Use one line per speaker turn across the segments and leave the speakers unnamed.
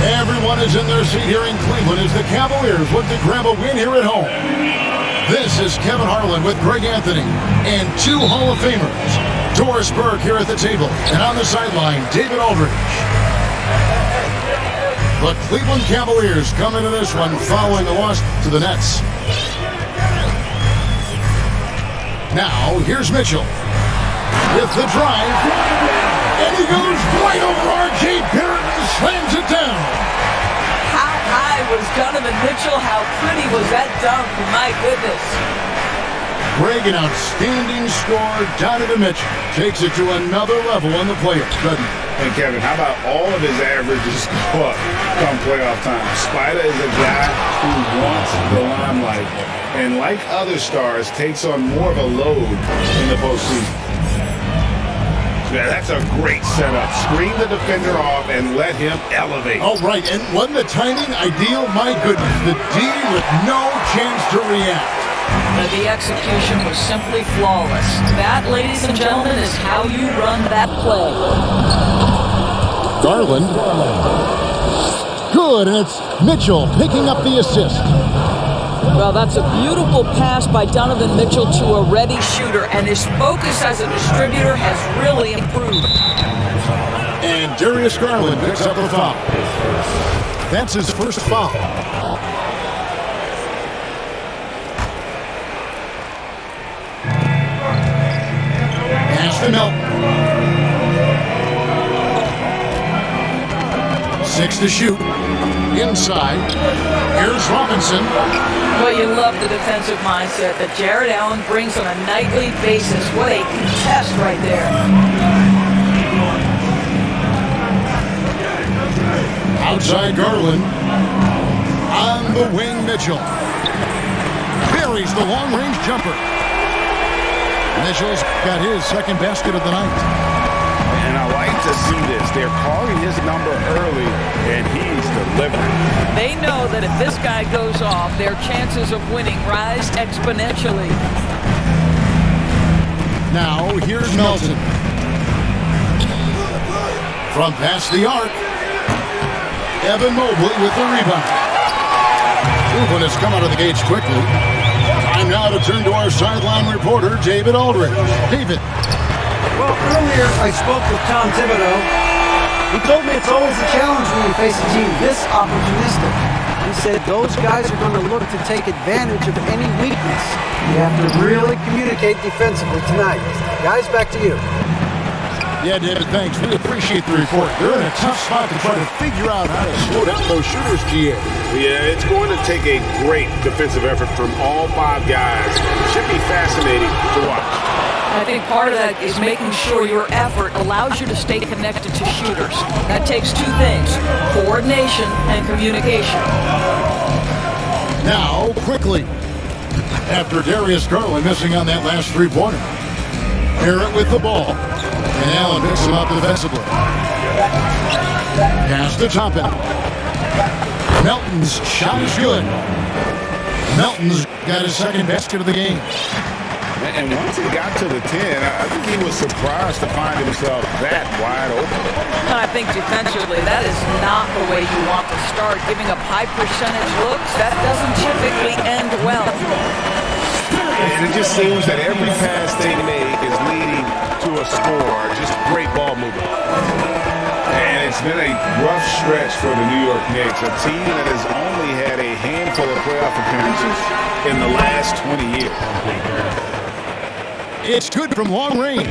Everyone is in their seat here in Cleveland as the Cavaliers look to grab a win here at home. This is Kevin Harlan with Greg Anthony and two Hall of Famers. Doris Burke here at the table, and on the sideline, David Aldridge. The Cleveland Cavaliers come into this one following a loss to the Nets. Now, here's Mitchell with the drive, and he goes right over R.J. Barrett and slams it down.
How high was Donovan Mitchell? How pretty was that dunk? My goodness.
Greg, an outstanding scorer. Donovan Mitchell takes it to another level on the playoffs, doesn't he?
And Kevin, how about all of his averages go up come playoff time? Spider is a guy who wants the limelight, and like other stars, takes on more of a load in the postseason. Yeah, that's a great setup. Screen the defender off and let him elevate.
Oh, right, and wasn't the timing ideal? My goodness, the D with no chance to react.
And the execution was simply flawless. That, ladies and gentlemen, is how you run that play.
Garland. Good, and it's Mitchell picking up the assist.
Well, that's a beautiful pass by Donovan Mitchell to a ready shooter, and his focus as a distributor has really improved.
And Darius Garland picks up the foul. That's his first foul. Pass to Melton. 6 to shoot. Inside. Here's Robinson.
Well, you love the defensive mindset that Jared Allen brings on a nightly basis. What a contest right there.
Outside Garland. On the wing, Mitchell. Buries the long-range jumper. Mitchell's got his second basket of the night.
And I like to see this. They're calling his number early, and he's delivering.
They know that if this guy goes off, their chances of winning rise exponentially.
Now, here's Melton. From past the arc. Evan Mobley with the rebound. Cleveland has come out of the gates quickly. Time now to turn to our sideline reporter, David Aldridge. David.
Well, earlier I spoke with Tom Thibodeau. He told me it's always a challenge when you face a team this opportunistic. He said those guys are going to look to take advantage of any weakness. You have to really communicate defensively tonight. Guys, back to you.
Yeah, David, thanks. We appreciate the report. They're in a tough spot to try to figure out how to slow down those shooters, GA.
Yeah, it's going to take a great defensive effort from all five guys. It should be fascinating to watch.
I think part of that is making sure your effort allows you to stay connected to shooters. That takes two things, coordination and communication.
Now, quickly, after Darius Garland missing on that last three-pointer, Barrett with the ball, and Allen picks him up defensively. Pass to Toppin. Melton's shot is good. Melton's got his second basket of the game.
And once he got to the 10, I think he was surprised to find himself that wide open.
I think defensively, that is not the way you want to start. Giving up high percentage looks, that doesn't typically end well.
And it just seems that every pass they make is leading to a score. Just great ball movement. And it's been a rough stretch for the New York Knicks, a team that has only had a handful of playoff appearances in the last 20 years.
It's good from long range.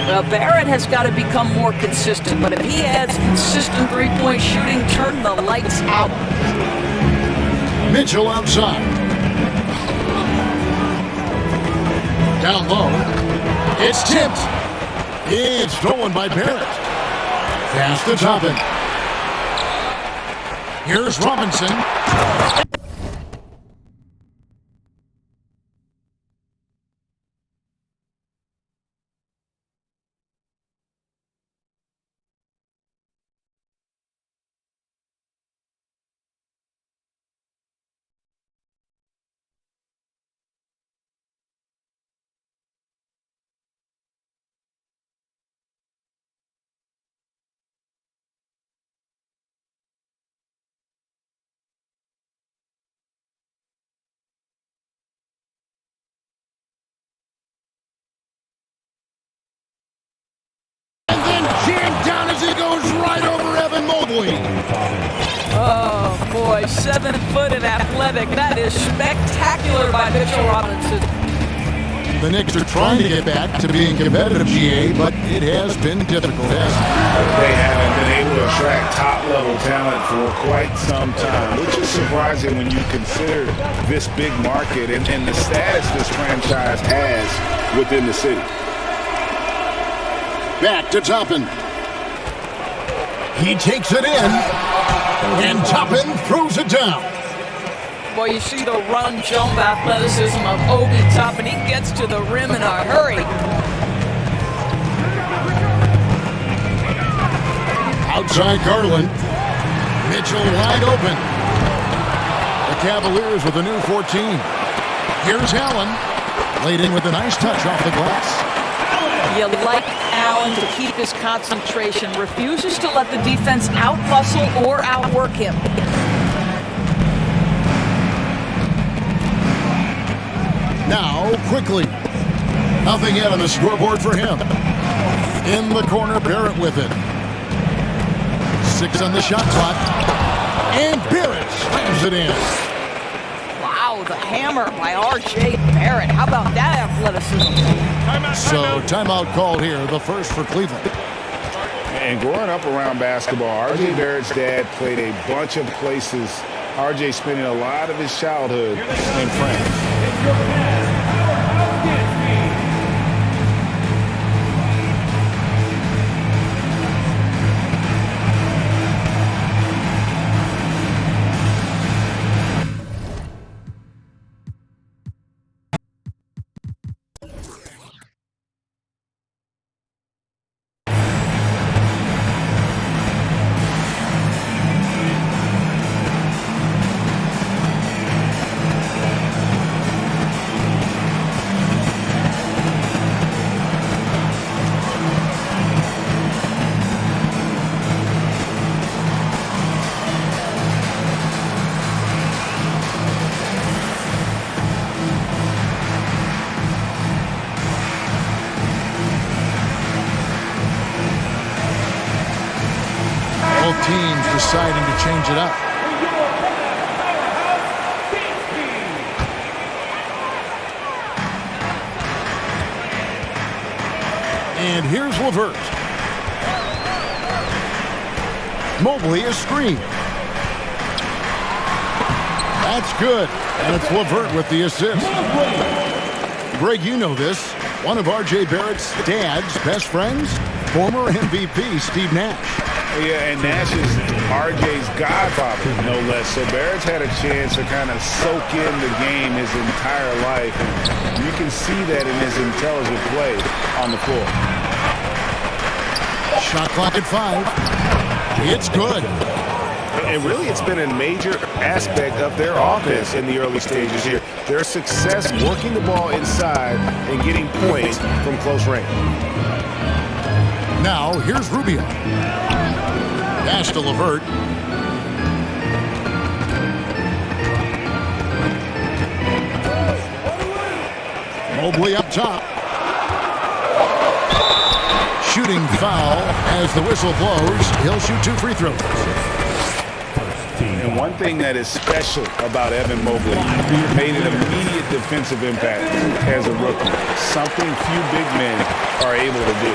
Well, Barrett has got to become more consistent, but if he adds consistent three-point shooting, turn the lights out.
Mitchell outside. Down low. It's tipped. It's stolen by Barrett. Pass to Toppin. Here's Robinson.
Oh, boy, 7 foot and athletic. That is spectacular by Mitchell Robinson.
The Knicks are trying to get back to being competitive, GA, but it has been difficult.
They haven't been able to attract top-level talent for quite some time, which is surprising when you consider this big market and the status this franchise has within the city.
Back to Toppin. He takes it in, and Toppin throws it down.
Boy, you see the run-jump athleticism of Obi Toppin. He gets to the rim in a hurry.
Outside Garland. Mitchell wide open. The Cavaliers with a new 14. Here's Allen. Laid in with a nice touch off the glass.
You like Allen to keep his concentration. Refuses to let the defense out-muscle or outwork him.
Now, quickly. Nothing yet on the scoreboard for him. In the corner, Barrett with it. 6 on the shot clock. And Barrett slams it in.
Wow, the hammer by R.J. Barrett. How about that athleticism?
So, timeout called here, the first for Cleveland.
And growing up around basketball, R.J. Barrett's dad played a bunch of places. R.J. spending a lot of his childhood in France.
Teams deciding to change it up. And here's LeVert. Mobley is screened. That's good. And it's LeVert with the assist. Greg, you know this. One of R.J. Barrett's dad's best friends, former MVP Steve Nash.
Yeah, and Nash is RJ's godfather, no less. So Barrett's had a chance to kind of soak in the game his entire life. And you can see that in his intelligent play on the floor.
Shot clock at 5. It's good.
And really, it's been a major aspect of their offense in the early stages here. Their success working the ball inside and getting points from close range.
Now, here's Rubio. Pass to LeVert. Mobley up top. Shooting foul as the whistle blows. He'll shoot 2 free throws.
And one thing that is special about Evan Mobley, made an immediate defensive impact as a rookie. Something few big men are able to do.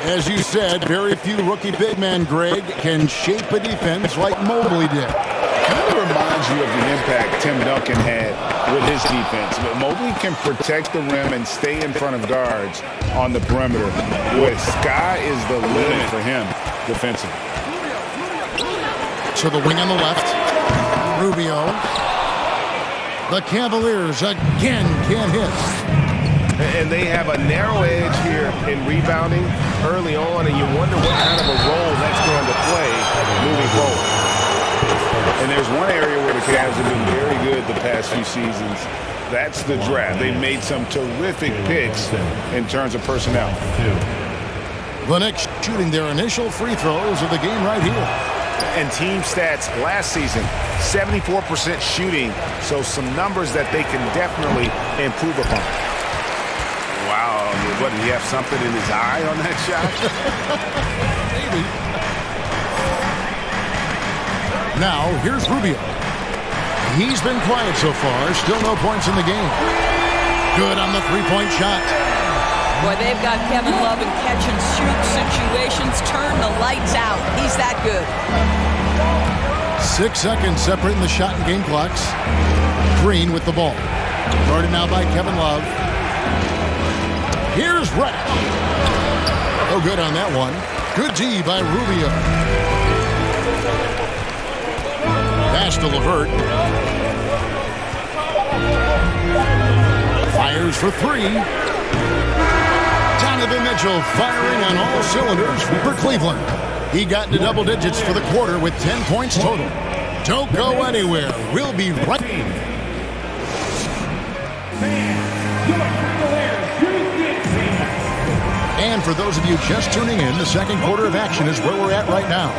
As you said, very few rookie big men, Greg, can shape a defense like Mobley did.
Kind of reminds you of the impact Tim Duncan had with his defense. But Mobley can protect the rim and stay in front of guards on the perimeter. Boy, sky is the limit for him defensively.
To the wing on the left. Rubio. The Cavaliers again can't hit.
And they have a narrow edge here in rebounding early on, and you wonder what kind of a role that's going to play moving forward. And there's one area where the Cavs have been very good the past few seasons. That's the draft. They've made some terrific picks in terms of personnel.
The Knicks shooting their initial free throws of the game right here.
And team stats last season, 74% shooting, so some numbers that they can definitely improve upon. Wow, what, did he have something in his eye on that shot?
Maybe. Now, here's Rubio. He's been quiet so far. Still no points in the game. Good on the three-point shot.
Boy, they've got Kevin Love in catch-and-shoot situations. Turn the lights out. He's that good.
6 seconds separating the shot and game clocks. Green with the ball. Guarded now by Kevin Love. Here's Reddish. Oh, good on that one. Good D by Rubio. Pass to LeVert. Fires for three. Donovan Mitchell firing on all cylinders for Cleveland. He got into double digits for the quarter with 10 points total. Don't go anywhere. We'll be right back. And for those of you just tuning in, the second quarter of action is where we're at right now.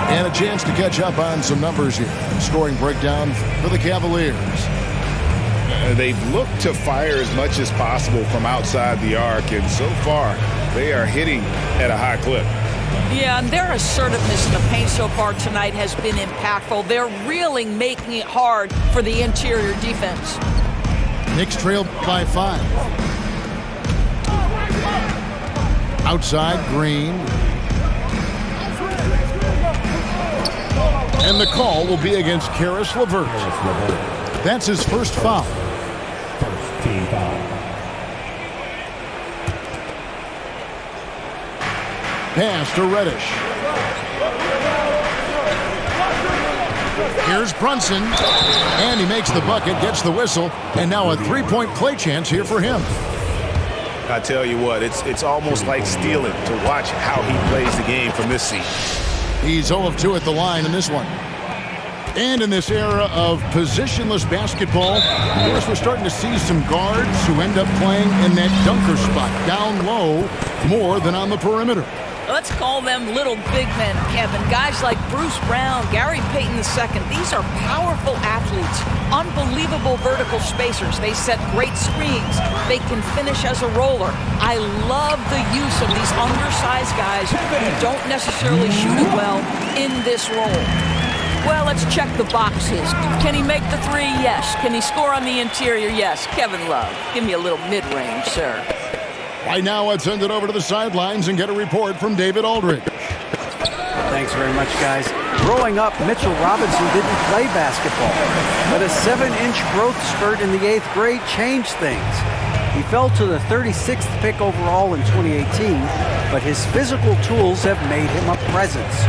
And a chance to catch up on some numbers here. Scoring breakdown for the Cavaliers.
They've looked to fire as much as possible from outside the arc, and so far they are hitting at a high clip.
Yeah, and their assertiveness in the paint so far tonight has been impactful. They're really making it hard for the interior defense.
Knicks trail by 5. Outside, Green. And the call will be against Karis LeVert. That's his first foul.
First team foul.
Pass to Reddish. Here's Brunson. And he makes the bucket, gets the whistle, and now a three-point play chance here for him.
I tell you what, it's almost like stealing to watch how he plays the game from this seat.
He's 0 of 2 at the line in this one. And in this era of positionless basketball, of course, we're starting to see some guards who end up playing in that dunker spot, down low, more than on the perimeter.
Let's call them little big men, Kevin. Guys like Bruce Brown, Gary Payton II. These are powerful athletes, unbelievable vertical spacers. They set great screens. They can finish as a roller. I love the use of these undersized guys who don't necessarily shoot it well in this role. Well, let's check the boxes. Can he make the three? Yes. Can he score on the interior? Yes. Kevin Love, give me a little mid-range, sir.
Right now, let's send it over to the sidelines and get a report from David Aldridge.
Thanks very much, guys. Growing up, Mitchell Robinson didn't play basketball, but a 7-inch growth spurt in the 8th grade changed things. He fell to the 36th pick overall in 2018, but his physical tools have made him a presence.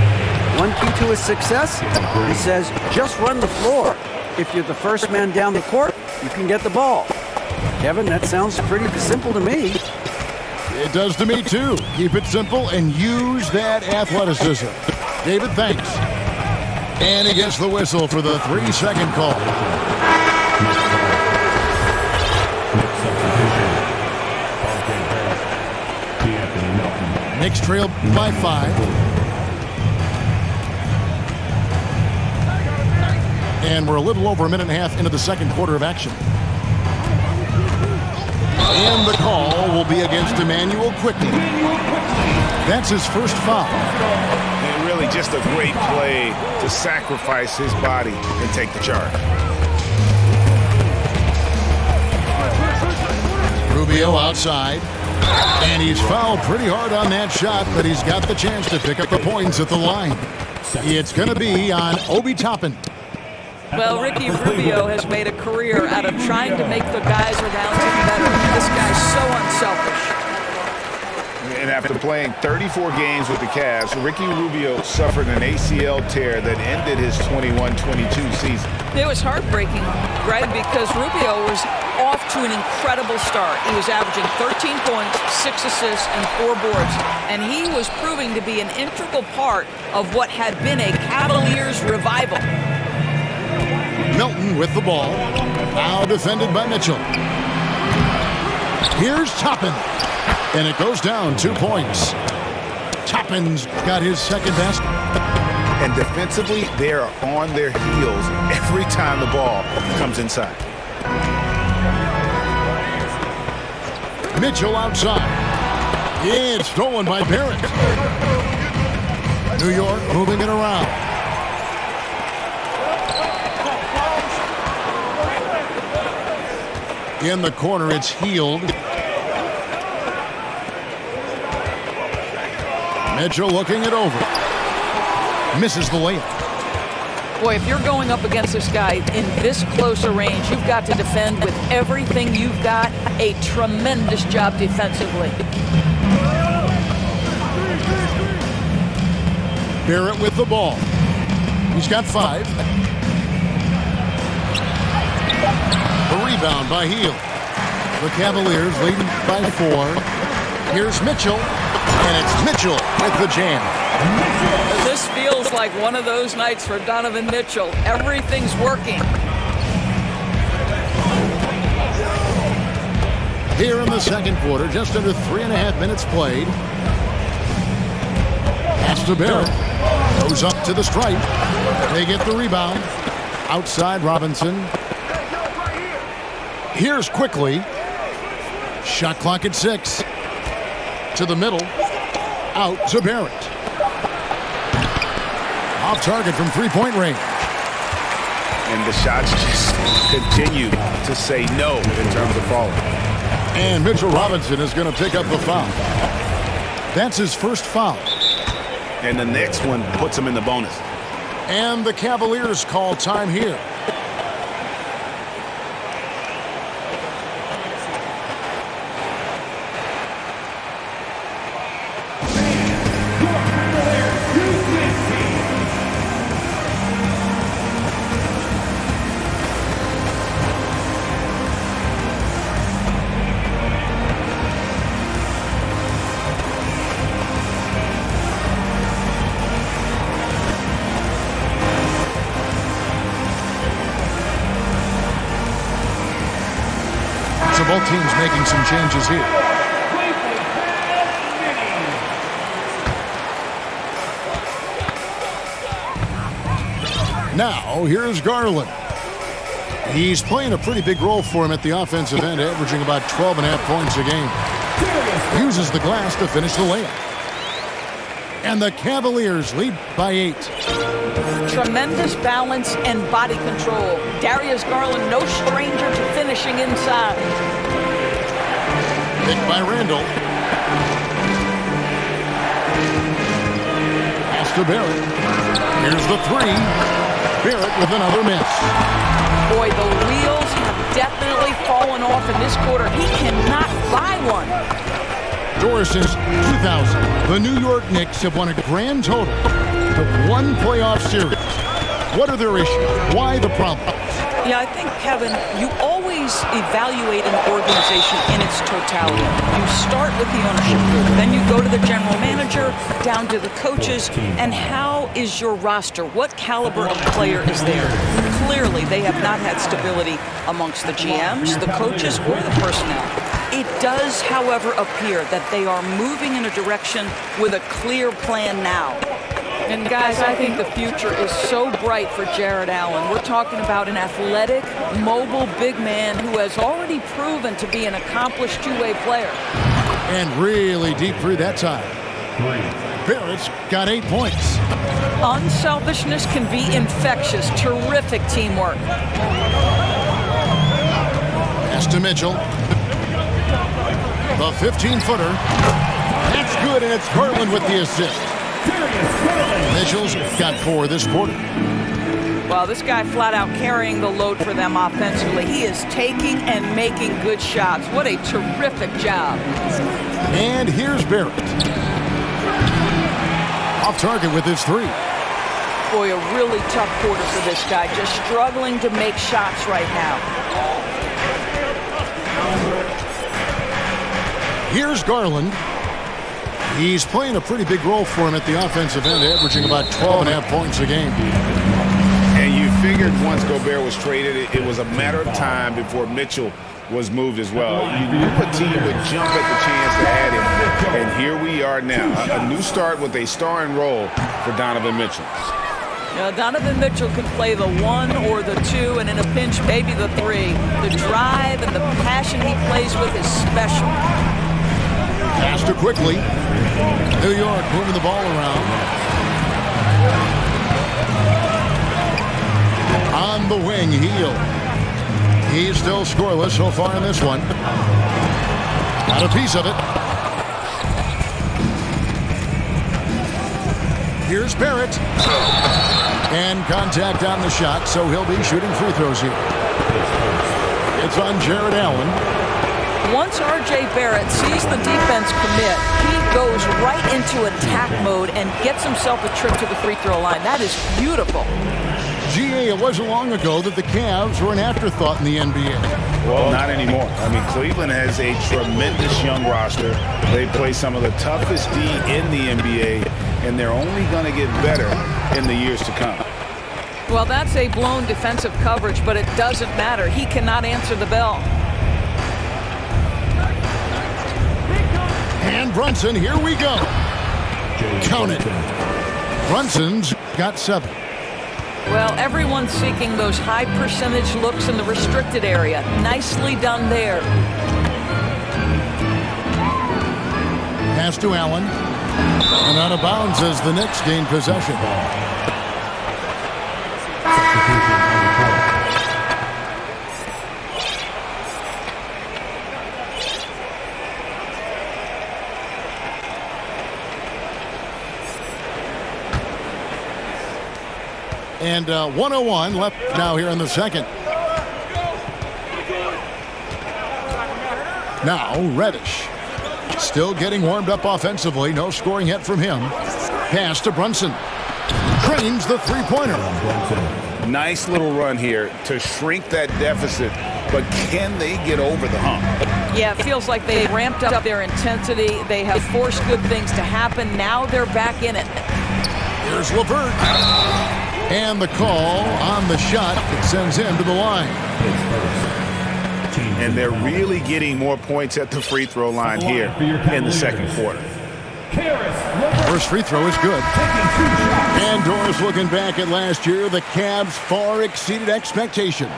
One key to his success, he says, just run the floor. If you're the first man down the court, you can get the ball. Kevin, that sounds pretty simple to me.
It does to me, too. Keep it simple and use that athleticism. David, thanks. And he gets the whistle for the 3-second call. Knicks trail by 5. And we're a little over a minute and a half into the second quarter of action. And the call will be against Emmanuel Quickly. That's his first foul.
And really just a great play to sacrifice his body and take the charge.
Rubio outside. And he's fouled pretty hard on that shot, but he's got the chance to pick up the points at the line. It's going to be on Obi Toppin.
Well, Ricky Rubio has made a career out of trying to make the guys around him better. This guy's so unselfish.
And after playing 34 games with the Cavs, Ricky Rubio suffered an ACL tear that ended his 21-22 season.
It was heartbreaking, right? Because Rubio was off to an incredible start. He was averaging 13 points, 6 assists, and 4 boards. And he was proving to be an integral part of what had been a Cavaliers revival.
Milton with the ball. Now defended by Mitchell. Here's Toppin. And it goes down 2 points. Toppin's got his second best.
And defensively, they are on their heels every time the ball comes inside.
Mitchell outside. Yeah, it's stolen by Barrett. New York moving it around. In the corner, it's Healed. Mitchell looking it over. Misses the layup.
Boy, if you're going up against this guy in this close a range, you've got to defend with everything you've got. A tremendous job defensively.
Barrett with the ball. He's got 5. The rebound by Hield. The Cavaliers leading by 4. Here's Mitchell, and it's Mitchell with the jam.
This feels like one of those nights for Donovan Mitchell. Everything's working.
Here in the second quarter, just under 3.5 minutes played. Pass to Barrett. Goes up to the stripe. They get the rebound. Outside Robinson. Here's Quickly. Shot clock at 6. To the middle. Out to Barrett. Off target from three-point range.
And the shots just continue to say no in terms of falling.
And Mitchell Robinson is going to pick up the foul. That's his first foul.
And the next one puts him in the bonus.
And the Cavaliers call time here. So both teams making some changes here. Now, here's Garland. He's playing a pretty big role for him at the offensive end, averaging about 12.5 points a game. Uses the glass to finish the layup. And the Cavaliers lead by 8.
Tremendous balance and body control. Darius Garland, no stranger to finishing inside.
Picked by Randall. Pass to Barrett. Here's the 3. Barrett with another miss.
Boy, the wheels have definitely fallen off in this quarter. He cannot buy one.
Doris, since 2000, the New York Knicks have won a grand total of 1 playoff series. What are their issues? Why the problem?
Yeah, I think, Kevin, you always evaluate an organization in its totality. You start with the ownership group, then you go to the general manager, down to the coaches, and how is your roster? What caliber of player is there? Clearly, they have not had stability amongst the GMs, the coaches, or the personnel. It does, however, appear that they are moving in a direction with a clear plan now. And guys, I think the future is so bright for Jared Allen. We're talking about an athletic, mobile big man who has already proven to be an accomplished two-way player.
And really deep through that time. Barrett's got 8 points.
Unselfishness can be infectious. Terrific teamwork.
Pass to Mitchell. The 15-footer. That's good, and it's Garland with the assist. Mitchell's got 4 this quarter.
Well, this guy flat out carrying the load for them offensively. He is taking and making good shots. What a terrific job.
And here's Barrett. Off target with his 3.
Boy, a really tough quarter for this guy. Just struggling to make shots right now.
Here's Garland. He's playing a pretty big role for him at the offensive end, averaging about 12.5 points a game.
And you figured once Gobert was traded, it was a matter of time before Mitchell was moved as well. You hope a team would jump at the chance to add him. And here we are now, a new start with a starring role for Donovan Mitchell.
Donovan Mitchell could play the 1 or the 2, and in a pinch, maybe the 3. The drive and the passion he plays with is special.
Pass to Quickly. New York moving the ball around. On the wing, Hield. He's still scoreless so far in this one. Got a piece of it. Here's Barrett. And contact on the shot, so he'll be shooting free throws here. It's on Jared Allen.
Once R.J. Barrett sees the defense commit, he goes right into attack mode and gets himself a trip to the free throw line. That is beautiful.
GA, it wasn't long ago that the Cavs were an afterthought in the NBA.
Well, not anymore. I mean, Cleveland has a tremendous young roster. They play some of the toughest D in the NBA, and they're only going to get better in the years to come.
Well, that's a blown defensive coverage, but it doesn't matter. He cannot answer the bell.
And Brunson, here we go. Count it. Brunson's got 7.
Well, everyone's seeking those high percentage looks in the restricted area. Nicely done there.
Pass to Allen. And out of bounds as the Knicks gain possession. And 1:01 left now here in the second. Now Reddish. Still getting warmed up offensively. No scoring yet from him. Pass to Brunson. Cranes the three-pointer.
Nice little run here to shrink that deficit, but can they get over the hump?
Yeah, it feels like they ramped up their intensity. They have forced good things to happen. Now they're back in it.
Here's LeVert. And the call on the shot that sends him to the line.
And they're really getting more points at the free throw line here in the second quarter.
First free throw is good. And Doris, looking back at last year, the Cavs far exceeded expectations.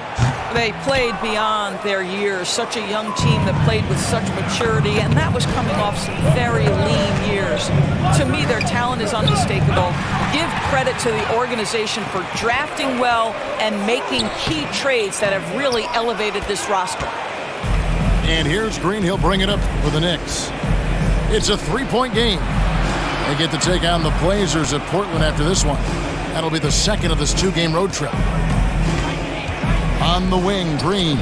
They played beyond their years. Such a young team that played with such maturity, and that was coming off some very lean years. To me, their talent is unmistakable. Give credit to the organization for drafting well and making key trades that have really elevated this roster.
And here's Green. He'll bring it up for the Knicks. It's a 3-point game. They get to take on the Blazers at Portland after this one. That'll be the second of this 2-game road trip. On the wing, Green.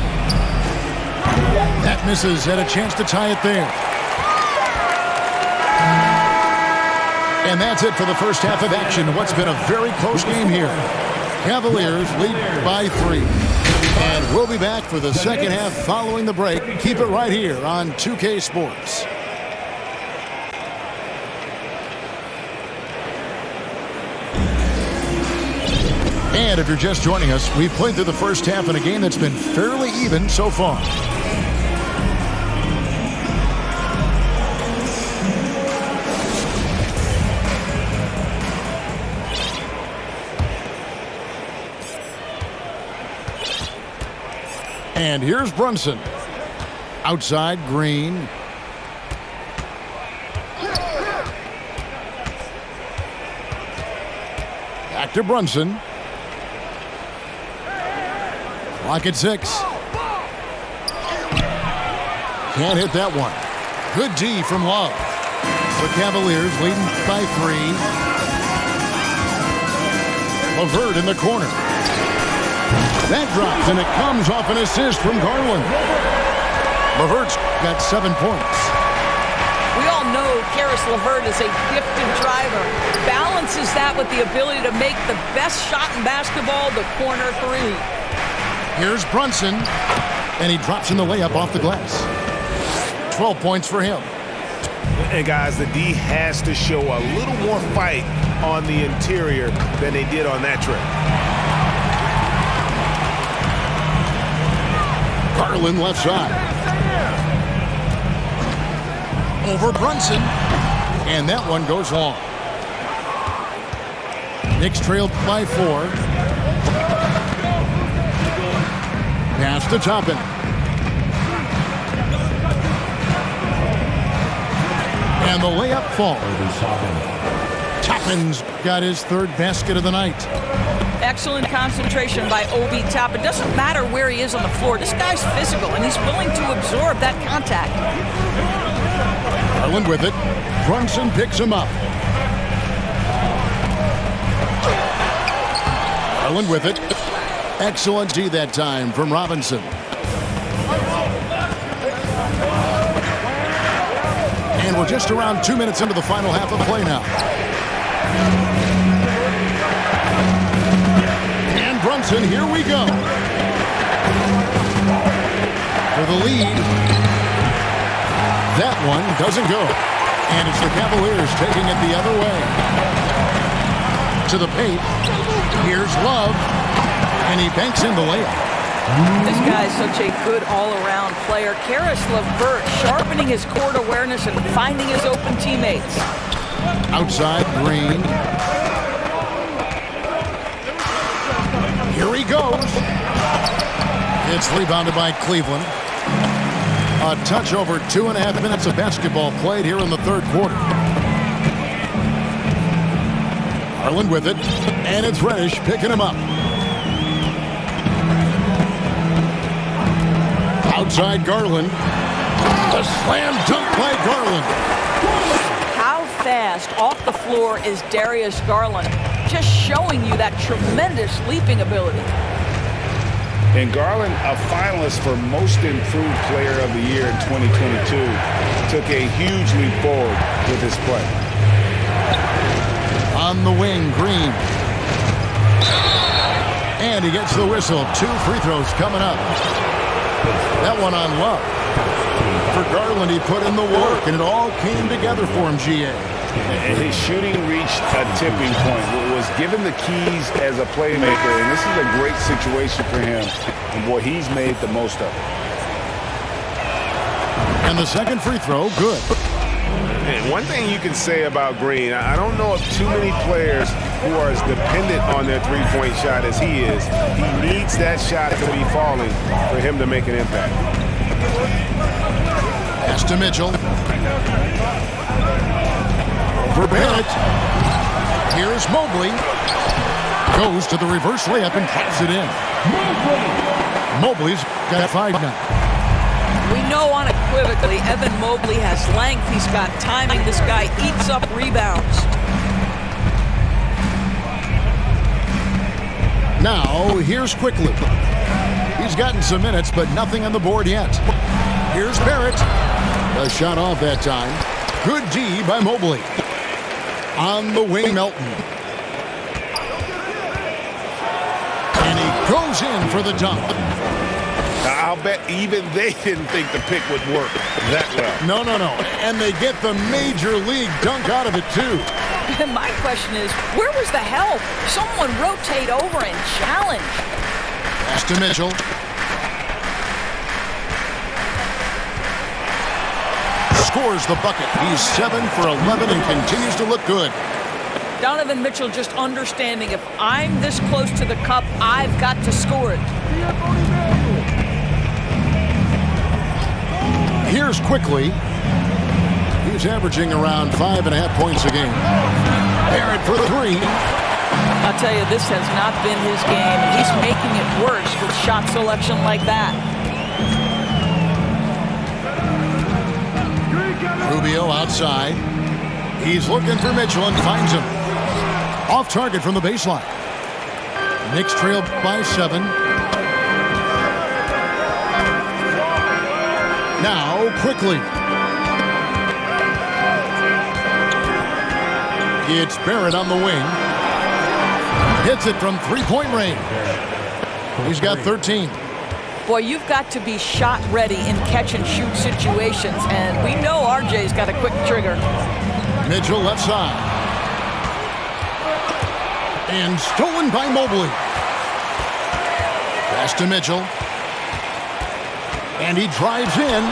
That misses. Had a chance to tie it there. And that's it for the first half of action. What's been a very close game here. Cavaliers lead by 3. And we'll be back for the second half following the break. Keep it right here on 2K Sports. And if you're just joining us, we've played through the first half in a game that's been fairly even so far. And here's Brunson. Outside, Green. Back to Brunson. Clock at 6. Can't hit that one. Good D from Love. The Cavaliers leading by 3. LeVert in the corner. That drops, and it comes off an assist from Garland. LeVert's got 7 points.
We all know Karis LeVert is a gifted driver. Balances that with the ability to make the best shot in basketball, the corner 3.
Here's Brunson, and he drops in the layup off the glass. 12 points for him.
And guys, the D has to show a little more fight on the interior than they did on that trip.
Garland left side. Over Brunson, and that one goes long. Knicks trailed by 4. Pass to Toppin. And the layup falls. Toppin's got his 3rd basket of the night.
Excellent concentration by Obi Toppin. It doesn't matter where he is on the floor. This guy's physical, and he's willing to absorb that contact.
Garland with it. Brunson picks him up. Garland with it. Excellent D that time from Robinson. And we're just around 2 minutes into the final half of play now. And Brunson, here we go. For the lead. That one doesn't go. And it's the Cavaliers taking it the other way. To the paint. Here's Love. And he banks in the layup.
This guy is such a good all-around player. Karis LeVert sharpening his court awareness and finding his open teammates.
Outside, Green. Here he goes. It's rebounded by Cleveland. A touch over 2.5 minutes of basketball played here in the third quarter. Garland with it. And it's Reddish picking him up. Outside Garland. A slam dunk by Garland.
How fast off the floor is Darius Garland? Just showing you that tremendous leaping ability.
And Garland, a finalist for Most Improved Player of the Year in 2022, took a huge leap forward with his play.
On the wing, Green. And he gets the whistle. 2 free throws coming up. That one on Love. For Garland, he put in the work, and it all came together for him, GA.
And his shooting reached a tipping point. Was given the keys as a playmaker, and this is a great situation for him. And boy, he's made the most of it.
And the second free throw, good.
And one thing you can say about Green, I don't know of too many players who are as dependent on their three-point shot as he is. He needs that shot to be falling for him to make an impact.
Pass to Mitchell. For Barrett. Here's Mobley. Goes to the reverse layup and drops it in. Mobley's got 5 now.
We know unequivocally Evan Mobley has length. He's got timing. This guy eats up rebounds.
Now, here's Quickly. He's gotten some minutes, but nothing on the board yet. Here's Barrett. A shot off that time. Good D by Mobley. On the wing, Melton. And he goes in for the dunk.
I'll bet even they didn't think the pick would work that well.
No. And they get the major league dunk out of it, too.
My question is, where was the help? Someone rotate over and challenge.
Pass to Mitchell. Scores the bucket. He's 7 for 11 and continues to look good.
Donovan Mitchell just understanding if I'm this close to the cup, I've got to score it.
Here's Quickly. He's averaging around 5.5 points a game. Barrett for 3.
I'll tell you, this has not been his game. He's making it worse with shot selection like that.
Rubio outside. He's looking for Mitchell and finds him. Off target from the baseline. Knicks trail by 7. Now, Quickly. It's Barrett on the wing. Hits it from three-point range. He's got 13.
Boy, you've got to be shot ready in catch-and-shoot situations, and we know RJ's got a quick trigger.
Mitchell left side. And stolen by Mobley. Pass to Mitchell. And he drives in.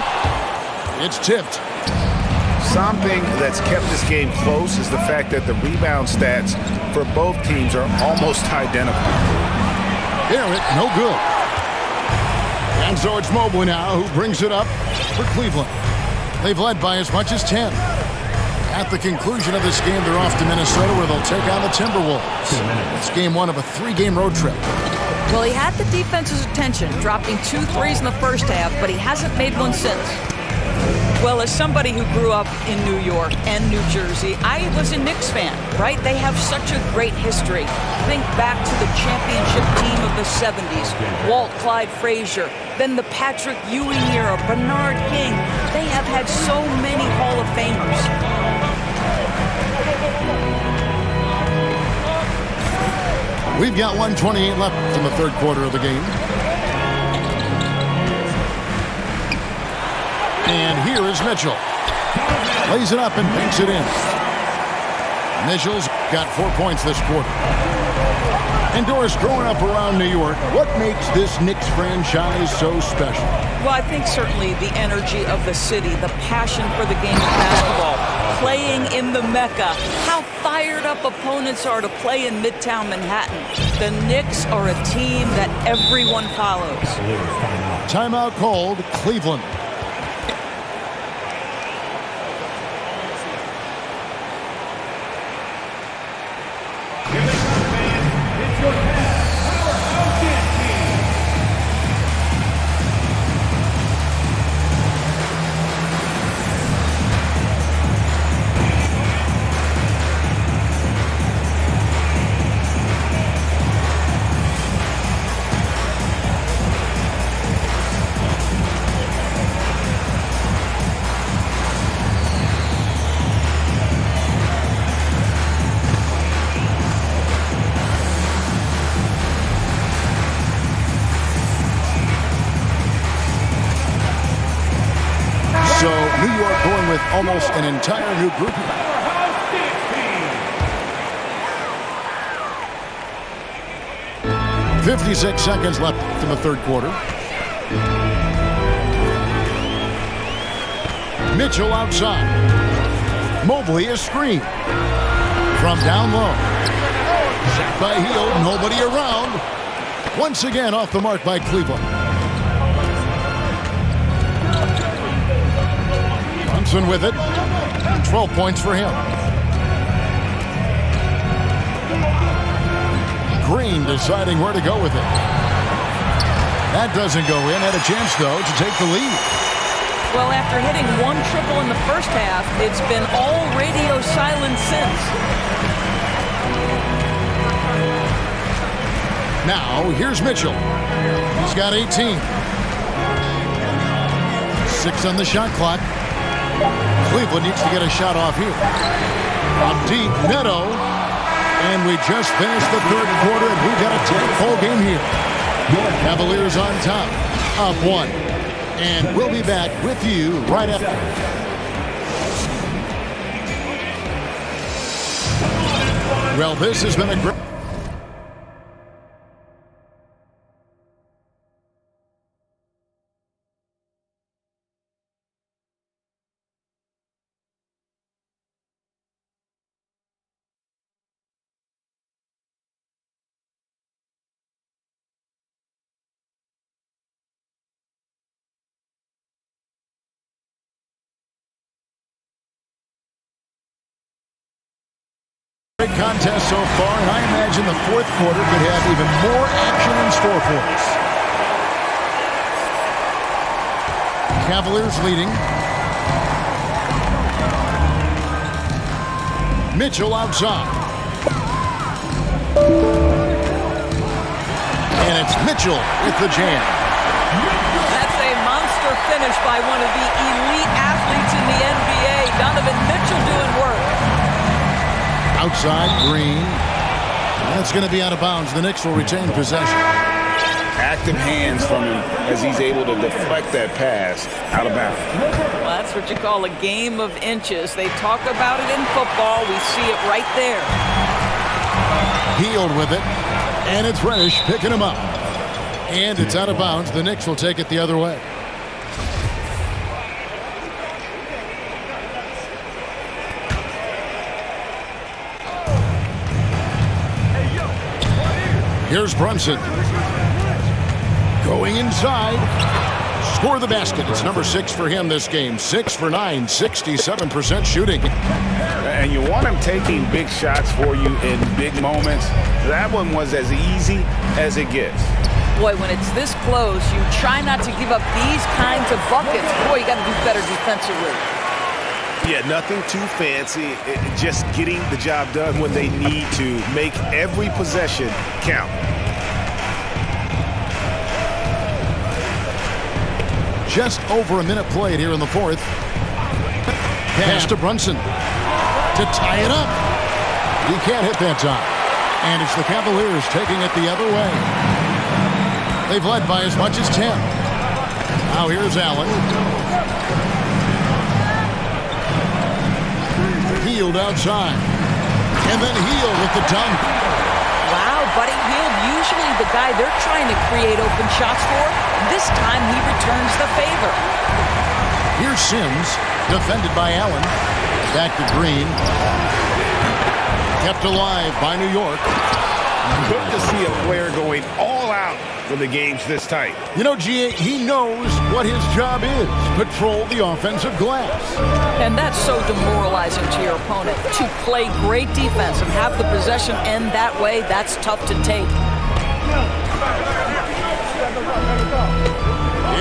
It's tipped.
Something that's kept this game close is the fact that the rebound stats for both teams are almost identical.
Barrett, no good. And so it's Mobley now who brings it up for Cleveland. They've led by as much as 10. At the conclusion of this game, they're off to Minnesota where they'll take on the Timberwolves. It's game 1 of a 3-game road trip.
Well, he had the defense's attention, dropping 2 threes in the first half, but he hasn't made one since. Well, as somebody who grew up in New York and New Jersey, I was a Knicks fan, right? They have such a great history. Think back to the championship team of the 70s, Walt Clyde Frazier, then the Patrick Ewing era, Bernard King. They have had so many Hall of Famers.
We've got 1:28 left in the third quarter of the game. And here is Mitchell. Lays it up and banks it in. Mitchell's got 4 points this quarter. And Doris, growing up around New York, what makes this Knicks franchise so special?
Well, I think certainly the energy of the city, the passion for the game of basketball, playing in the Mecca, how fired up opponents are to play in Midtown Manhattan. The Knicks are a team that everyone follows.
Timeout called, Cleveland. So New York going with almost an entire new group. .56 seconds left in the third quarter. Mitchell outside. Mobley a screen. From down low. Shot by Hield, nobody around. Once again off the mark by Cleveland. With it, 12 points for him. Green deciding where to go with it. That doesn't go in. Had a chance, though, to take the lead.
Well, after hitting 1 triple in the first half, it's been all radio silence since.
Now, here's Mitchell. He's got 18. 6 on the shot clock. Cleveland needs to get a shot off here. Up deep, Neto. And we just finished the third quarter, and we've got a 10-ball game here. Cavaliers on top, up 1. And we'll be back with you right after. Well, this has been a great... Great contest so far, and I imagine the fourth quarter could have even more action in store for us. Cavaliers leading. Mitchell outside. And it's Mitchell with the jam.
That's a monster finish by one of the elite athletes in the NBA. Donovan Mitchell doing work.
Outside, Green. That's going to be out of bounds. The Knicks will retain possession.
Active hands from him as he's able to deflect that pass out of bounds.
Well, that's what you call a game of inches. They talk about it in football. We see it right there.
Hield with it. And it's Reddish picking him up. And it's out of bounds. The Knicks will take it the other way. Here's Brunson. Going inside. score the basket. It's number 6 for him this game. 6 for 9, 67% shooting.
And you want him taking big shots for you in big moments. That one was as easy as it gets.
Boy, when it's this close, you try not to give up these kinds of buckets. Boy, you got to do better defensively.
Yeah, nothing too fancy. Just getting the job done when they need to. Make every possession count.
Just over a minute played here in the fourth. Pass to Brunson to tie it up. He can't hit that time. And it's the Cavaliers taking it the other way. They've led by as much as 10. Now here's Allen. Hield outside. And then Hield with the dunk.
Wow, Buddy Hield, usually the guy they're trying to create open shots for. This time he returns the favor.
Here's Sims, defended by Allen. Back to Green. Kept alive by New York.
Good to see a player going all out when the game's this tight.
You know, G.A., he knows what his job is. Patrol the offensive glass.
And that's so demoralizing to your opponent. To play great defense and have the possession end that way, that's tough to take.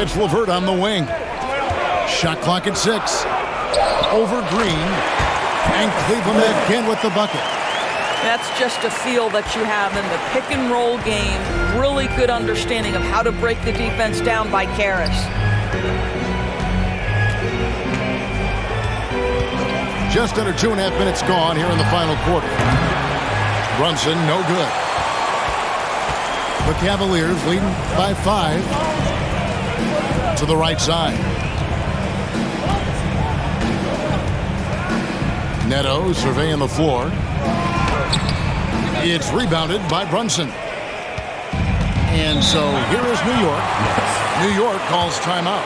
It's LeVert on the wing. Shot clock at 6. Over Green. And Cleveland again with the bucket.
That's just a feel that you have in the pick-and-roll game. Really good understanding of how to break the defense down by Karras.
Just under 2.5 minutes gone here in the final quarter. Brunson, no good. The Cavaliers leading by 5. To the right side. Neto surveying the floor. It's rebounded by Brunson. And so here is New York. New York calls timeout.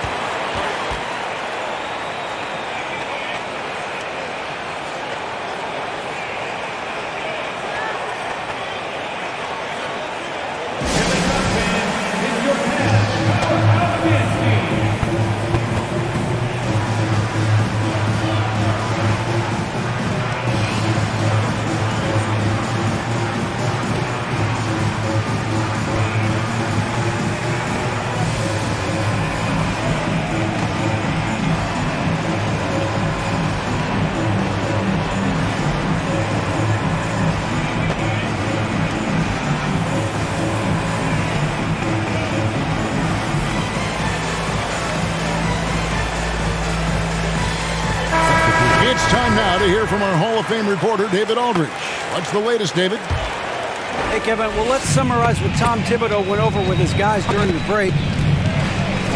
It's time now to hear from our Hall of Fame reporter, David Aldridge. What's the latest, David?
Hey, Kevin, well, let's summarize what Tom Thibodeau went over with his guys during the break.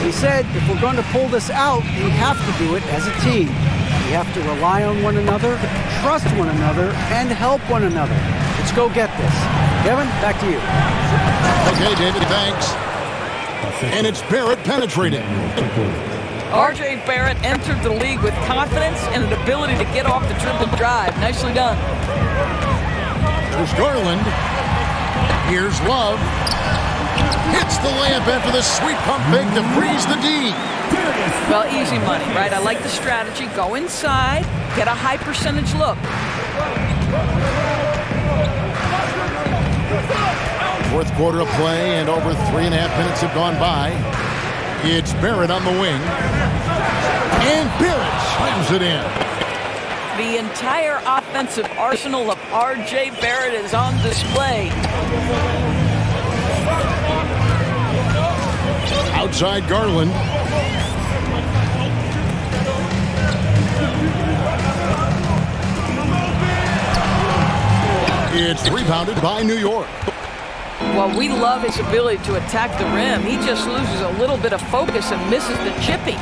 He said, if we're going to pull this out, we have to do it as a team. We have to rely on one another, trust one another, and help one another. Let's go get this. Kevin, back to you.
Okay, David, thanks. And it's Barrett penetrating.
R.J. Barrett entered the league with confidence and an ability to get off the dribble drive. Nicely done.
There's Garland. Here's Love. Hits the layup after the sweet pump fake to freeze the D.
Well, easy money, right? I like the strategy. Go inside, get a high percentage look.
Fourth quarter of play, and over 3.5 minutes have gone by. It's Barrett on the wing. And Barrett slams it in.
The entire offensive arsenal of R.J. Barrett is on display.
Outside Garland. It's rebounded by New York.
Well, we love his ability to attack the rim. He just loses a little bit of focus and misses the chippy.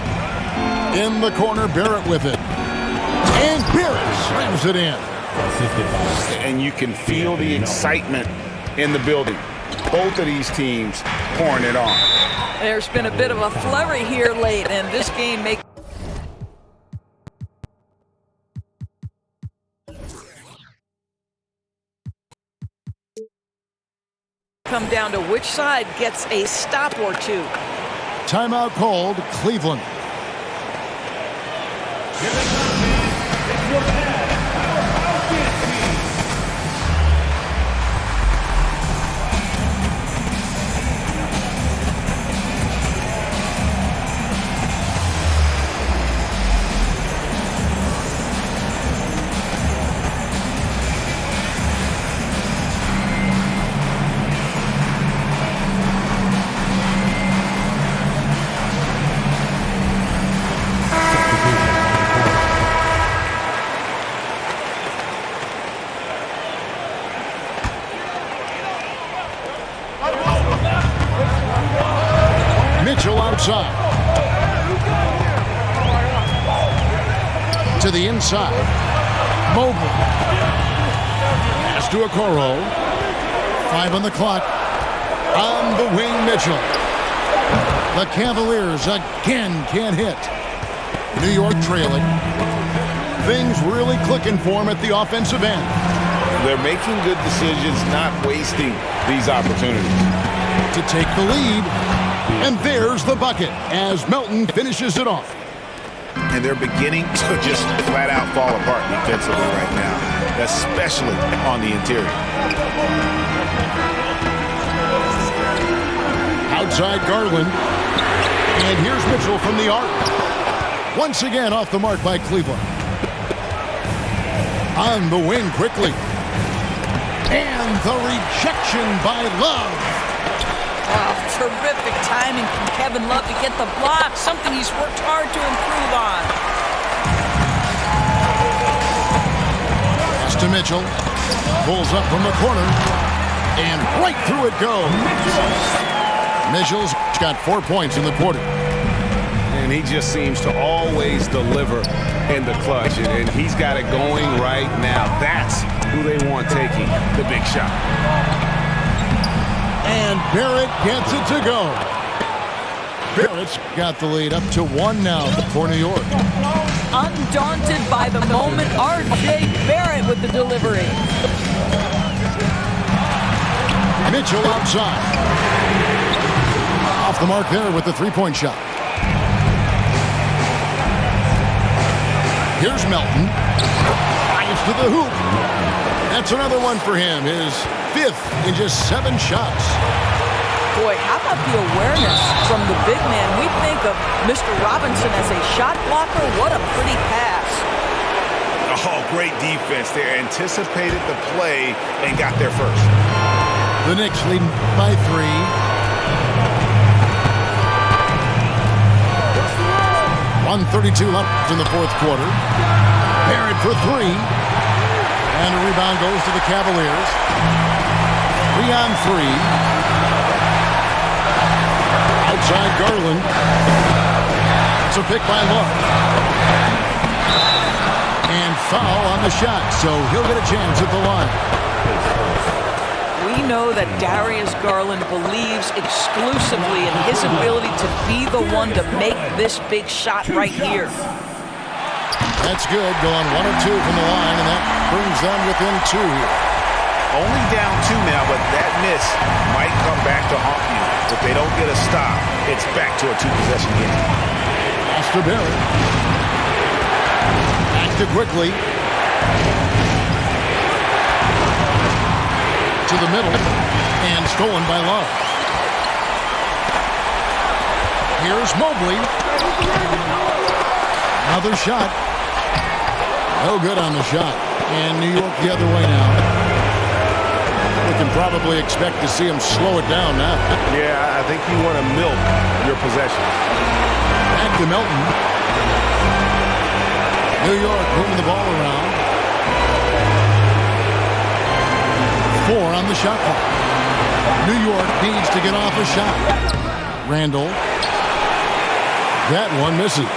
In the corner, Barrett with it. And Barrett slams it in.
And you can feel the excitement in the building. Both of these teams pouring it on.
There's been a bit of a flurry here late, and this game may come down to which side gets a stop or two.
Timeout called, Cleveland. Mitchell outside. To the inside. Mobley. Pass to Okoro. 5 on the clock. On the wing, Mitchell. The Cavaliers again can't hit. New York trailing. Things really clicking for them at the offensive end.
They're making good decisions, not wasting these opportunities.
To take the lead. And there's the bucket as Melton finishes it off.
And they're beginning to just flat out fall apart defensively right now, especially on the interior.
Outside Garland. And here's Mitchell from the arc. Once again off the mark by Cleveland. On the wing quickly. And the rejection by Love.
Oh, terrific timing from Kevin Love to get the block, something he's worked hard to improve on.
Pass to Mitchell. Pulls up from the corner. And right through it goes. Mitchell's got 4 points in the quarter.
And he just seems to always deliver in the clutch. And he's got it going right now. That's who they want taking the big shot.
And Barrett gets it to go. Barrett's got the lead up to 1 now for New York.
Undaunted by the moment, R.J. Barrett with the delivery.
Mitchell outside. Off the mark there with the three-point shot. Here's Melton. Drives to the hoop. That's another one for him. His 5th in just 7 shots.
Boy, how about the awareness from the big man? We think of Mr. Robinson as a shot blocker. What a pretty pass.
Oh, great defense there. Anticipated the play and got there first.
The Knicks leading by 3. .132 left in the fourth quarter. Barrett for 3. And a rebound goes to the Cavaliers. 3 on 3. Outside Garland. It's a pick by Love. And foul on the shot, so he'll get a chance at the line.
We know that Darius Garland believes exclusively in his ability to be the one to make this big shot right here.
That's good, going 1 of 2 from the line, and that brings them within 2 here.
Only down 2 now, but that miss might come back to haunt you. If they don't get a stop, it's back to a 2-possession game.
Pass to Barrett. Back to quickly. To the middle. And stolen by Love. Here's Mobley. Another shot. No good on the shot. And New York the other way now. We can probably expect to see him slow it down now.
Yeah, I think you want to milk your possession.
Back to Melton. New York moving the ball around. 4 on the shot clock. New York needs to get off a shot. Randall. That one misses.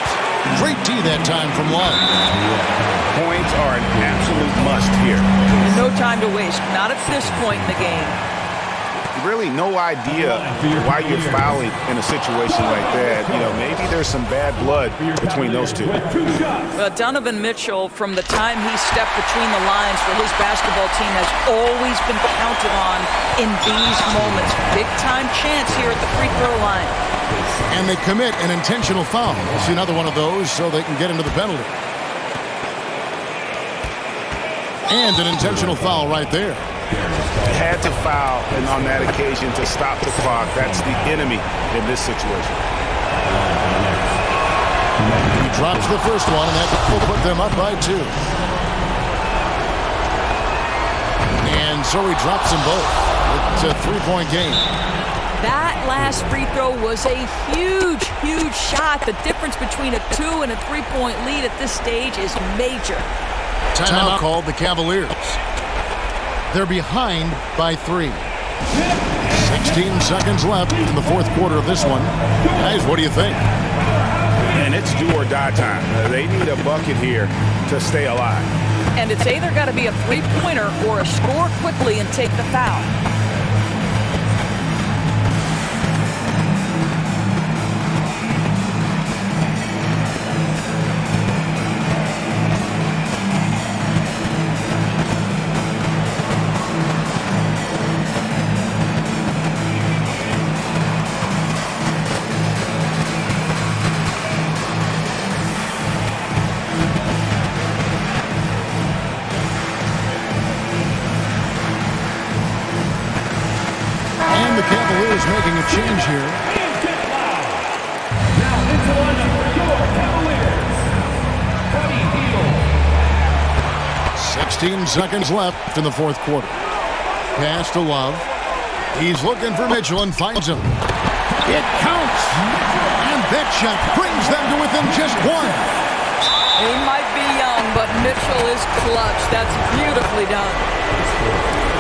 Great D that time from Love.
Points are an absolute must here.
No time to waste. Not at this point in the game.
You really no idea why you're fouling in a situation like that. You know, maybe there's some bad blood between those two.
Donovan Mitchell, from the time he stepped between the lines for his basketball team, has always been counted on in these moments. Big-time chance here at the free throw line.
And they commit an intentional foul. We'll see another one of those so they can get into the penalty. And an intentional foul right there.
Had to foul and on that occasion to stop the clock. That's the enemy in this situation.
He drops the first one, and that will put them up by 2. And so he drops them both. It's a 3-point game.
That last free throw was a huge, huge shot. The difference between a 2 and a 3-point lead at this stage is major.
Timeout called the Cavaliers. They're behind by 3. 16 seconds left in the fourth quarter of this one. Guys, what do you think?
And it's do or die time. They need a bucket here to stay alive.
And it's either got to be a three-pointer or a score quickly and take the foul.
Making a change here.
Now into the lineup for your Cavaliers,
16 seconds left in the fourth quarter. Pass to Love. He's looking for Mitchell and finds him. It counts. And that shot brings them to within just 1.
He might be young, but Mitchell is clutch. That's beautifully done.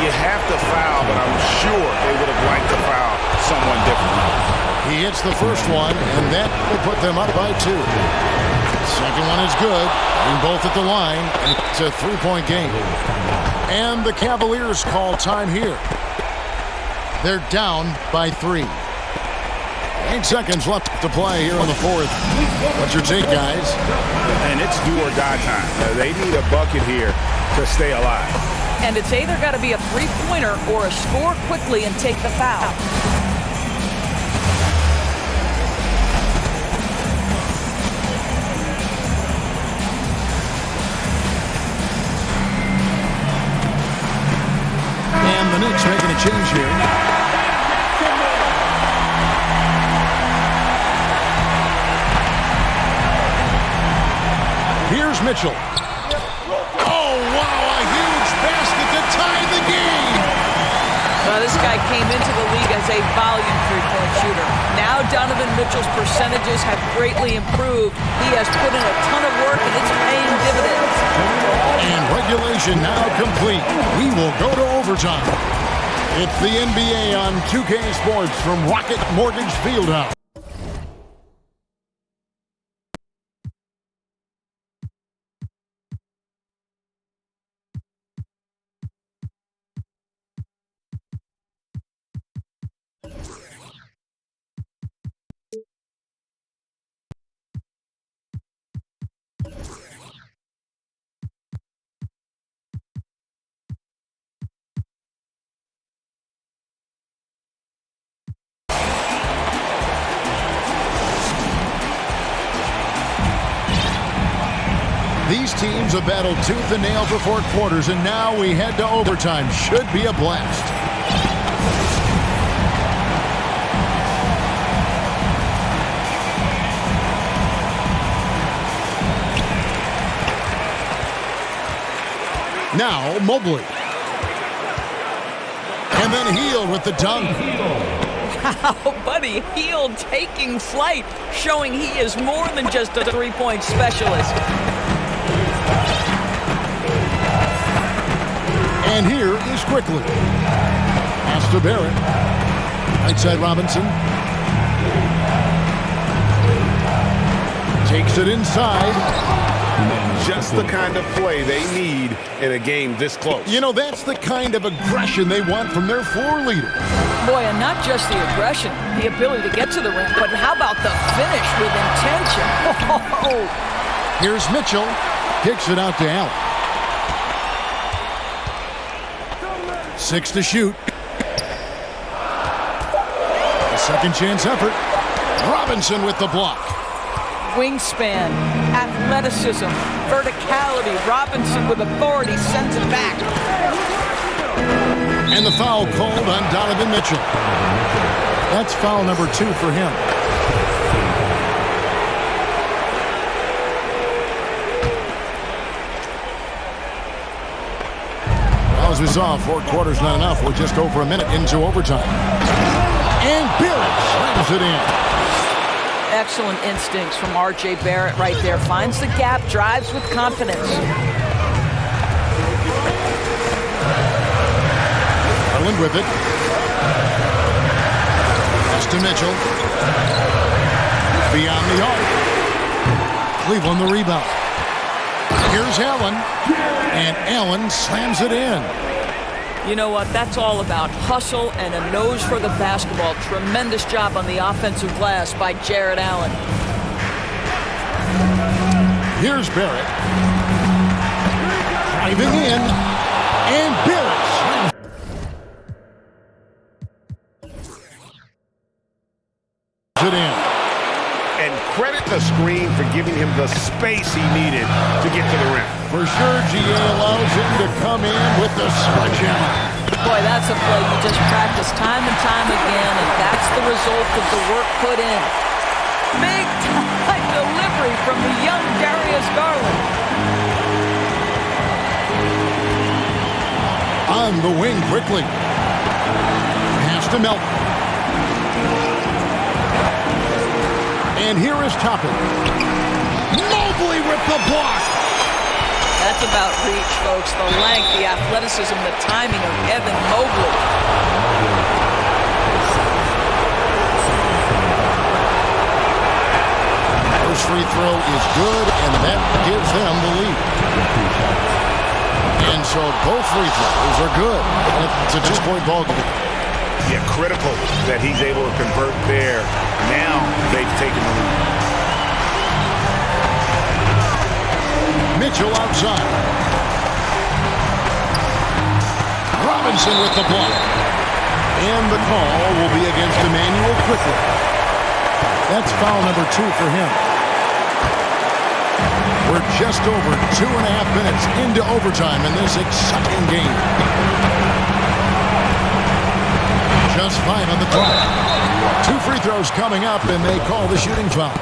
You have to foul, but I'm sure they would have liked to foul someone different.
He hits the first one, and that will put them up by 2. Second one is good. And both at the line. It's a 3-point game. And the Cavaliers call time here. They're down by 3. 8 seconds left to play here in the fourth. What's your take, guys?
And it's do or die time. They need a bucket here to stay alive.
And it's either got to be a three-pointer or a score quickly and take the foul.
And the Knicks making a change here. Here's Mitchell. Oh, wow, a huge basket to tie the game.
Well, this guy came into the league as a volume three-point shooter. Now Donovan Mitchell's percentages have greatly improved. He has put in a ton of work, and it's paying dividends.
And regulation now complete. We will go to overtime. It's the NBA on 2K Sports from Rocket Mortgage Fieldhouse. These teams have battled tooth and nail for 4 quarters, and now we head to overtime. Should be a blast. Now Mobley. And then Hield with the dunk.
Wow, Buddy Hield taking flight, showing he is more than just a three-point specialist.
And here is Quickly. Pass to Barrett. Right side Robinson. Takes it inside.
just the kind of play they need in a game this close.
You know, that's the kind of aggression they want from their floor leader.
Boy, and not just the aggression, the ability to get to the rim, but how about the finish with intention? Oh.
Here's Mitchell. Kicks it out to Allen. 6 to shoot. A second chance effort. Robinson with the block.
Wingspan, athleticism, verticality. Robinson with authority sends it back.
And the foul called on Donovan Mitchell. That's foul number 2 for him. Well, as we saw, 4 quarters not enough. We're just over a minute into overtime. And Barrett slams it in.
Excellent instincts from R.J. Barrett right there. Finds the gap, drives with confidence.
Garland with it. Pass to Mitchell. Beyond the arc. Cleveland the rebound. Here's Allen. And Allen slams it in.
You know what? That's all about hustle and a nose for the basketball. Tremendous job on the offensive glass by Jared Allen.
Here's Barrett. Driving in. And Barrett. It in.
And credit the screen for giving him the space he needed to get to the rim.
For sure, GA allows him to come in with the sledgehammer.
Boy, that's a play you just practice time and time again, and that's the result of the work put in. Big time delivery from the young Darius Garland.
On the wing quickly. Pass to Melton. And here is Toppin. Mobley with the block.
That's about reach, folks. The length, the athleticism, the timing of Evan Mobley.
First free throw is good, and that gives them the lead. And so both free throws are good. It's a 2-point ball game.
Yeah, critical that he's able to convert there. Now they've taken the lead.
Mitchell outside. Robinson with the block. And the call will be against Emmanuel quickly. That's foul number 2 for him. We're just over 2.5 minutes into overtime in this exciting game. Just 5 on the clock. 2 free throws coming up, and they call the shooting foul.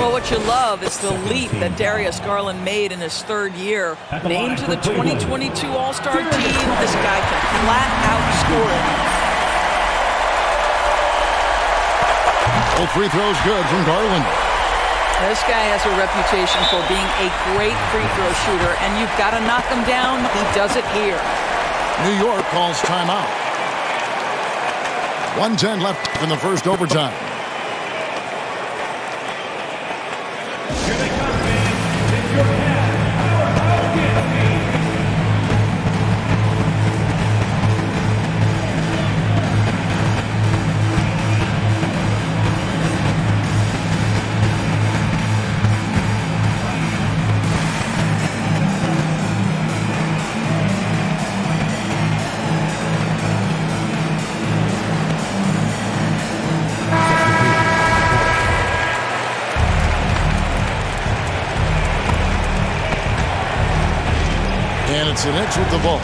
Well, what you love is the leap that Darius Garland made in his 3rd year. Named to the 2022 All-Star team, this guy can flat out score it.
All free throws good from Garland.
This guy has a reputation for being a great free throw shooter, and you've got to knock him down. He does it here.
New York calls timeout. 1:10 left in the first overtime. And it's the Knicks with the ball.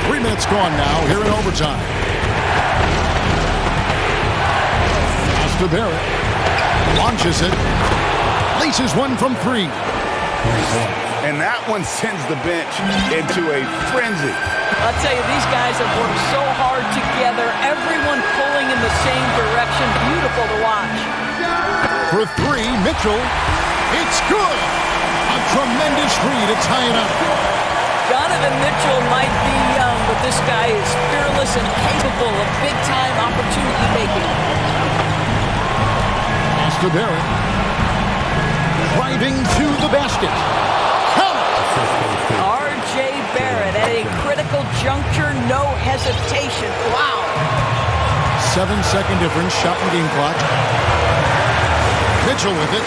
3 minutes gone now here in overtime. Pass to Barrett. Launches it. Laces one from 3.
And that one sends the bench into a frenzy.
I'll tell you, these guys have worked so hard together. Everyone pulling in the same direction. Beautiful to watch.
For 3, Mitchell. It's good. A tremendous three to tie it up.
Donovan Mitchell might be young, but this guy is fearless and capable of big-time opportunity making.
Pass to to Barrett. Driving to the basket. Count it!
R.J. Barrett at a critical juncture, no hesitation. Wow.
7-second difference, shot and game clock. Mitchell with it.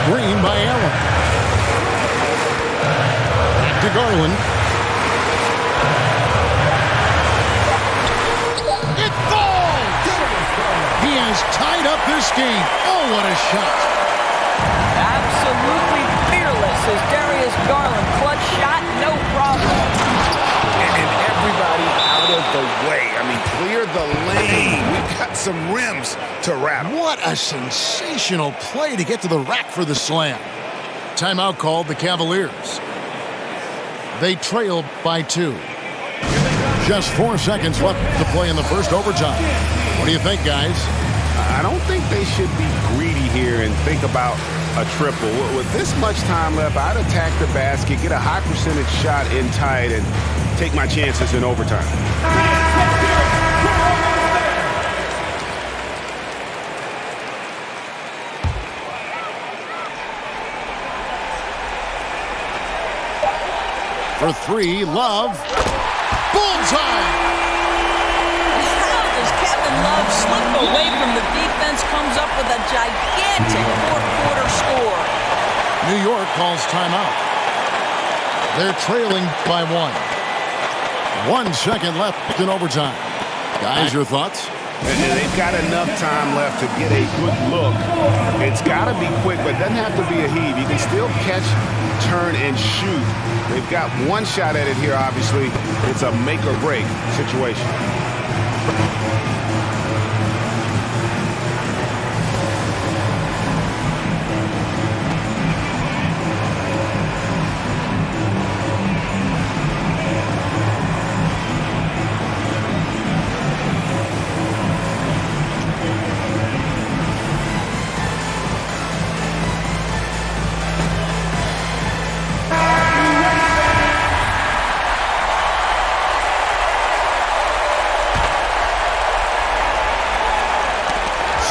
Screen by Allen. Back to Garland. It falls! He has tied up this game. Oh, what a shot.
Absolutely fearless as Darius Garland. Clutch shot, no problem.
And everybody out of the way. I mean, clear the lane. We've got some rims to rattle.
What a sensational play to get to the rack for the slam. Timeout called the Cavaliers. They trail by 2. Just 4 seconds left to play in the first overtime. What do you think, guys?
I don't think they should be greedy here and think about a triple. With this much time left, I'd attack the basket, get a high percentage shot in tight, and take my chances in overtime.
For 3, Love. Bullseye!
How does Kevin Love slip away from the defense, comes up with a gigantic fourth-quarter score?
New York calls timeout. They're trailing by 1. 1 second left in overtime. Guys, your thoughts?
And they've got enough time left to get a good look. It's got to be quick, but it doesn't have to be a heave. You can still catch, turn, and shoot. They've got one shot at it here, obviously. It's a make-or-break situation.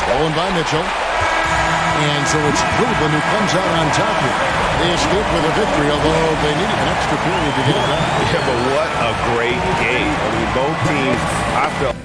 Stolen by Mitchell. And so it's Cleveland who comes out on top here. They escape with a victory, although they needed an extra period to get it done.
Yeah, but what a great game. I mean, both teams, I felt